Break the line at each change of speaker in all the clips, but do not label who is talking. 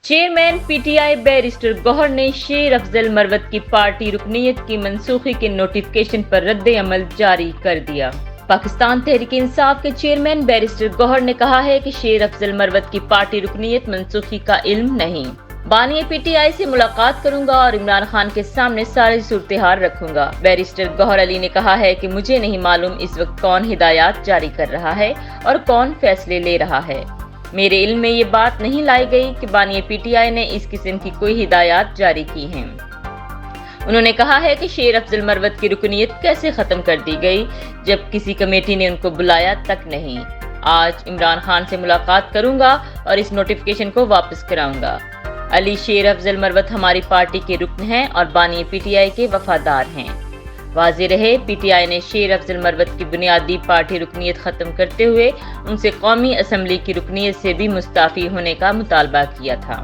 Chairman PTI barrister Gauhar ने शेर अफजल मरवत की पार्टी रुकनीयत की मनसूखी के नोटिफिकेशन पर रद्द अमल जारी कर दिया। पाकिस्तान तहरीक इंसाफ के चेयरमैन बैरिस्टर गौहर ने कहा है कि शेर अफजल मरवत की पार्टी रुकनीयत मनसूखी का इल्म नहीं। बानी पीटीआई से मुलाकात करूंगा और इमरान खान के सामने सारी सूरत-ए-हाल रखूंगा। बैरिस्टर गौहर अली ने कहा है कि मुझे नहीं मालूम इस वक्त कौन हिदायत जारी कर रहा है और कौन फैसले ले रहा है। मेरे इल्म में ये बात नहीं लाई गई कि बानी पीटीआई ने इस किस्म की कोई हिदायत जारी की हैं। उन्होंने कहा है कि शेर अफजल मरवत की रुकनीयत कैसे खत्म कर दी गई जब किसी कमेटी ने उनको बुलाया तक नहीं। आज इमरान खान से मुलाकात करूंगा और इस नोटिफिकेशन को वापस कराऊंगा। अली शेर अफजल मरवत हमारी पार्टी के रुकन हैं और बानी पीटीआई के वफादार हैं। वाज़ेह रहे, पीटीआई ने शेर अफजल मरवत की बुनियादी पार्टी रुकनीयत खत्म करते हुए उनसे कौमी असम्बली की रुकनीयत से भी मुस्ताफी होने का मुतालबा किया था।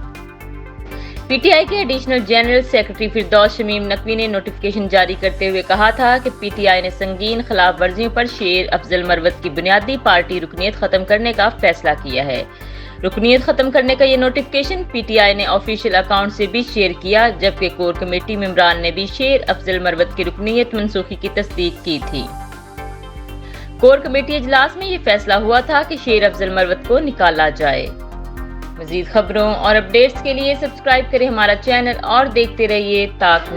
पीटीआई के एडिशनल जनरल सेक्रेटरी फिरदौस शमीम नकवी ने नोटिफिकेशन जारी करते हुए कहा था कि पीटीआई ने संगीन खिलाफ वर्जियों पर शेर अफजल मरवत की बुनियादी पार्टी रुकनीयत खत्म करने का फैसला किया है। रुकनीयत खत्म करने का ये नोटिफिकेशन पीटीआई ने ऑफिशियल अकाउंट से भी शेयर किया, जबकि कोर कमेटी मेंबरान ने भी शेर अफजल मरवत की रुकनीयत मनसूखी की तस्दीक की थी। कोर कमेटी इजलास में ये फैसला हुआ था कि शेर अफजल मरवत को निकाला जाए। मजीद खबरों और अपडेट्स के लिए सब्सक्राइब करें हमारा चैनल और देखते रहिए ताक।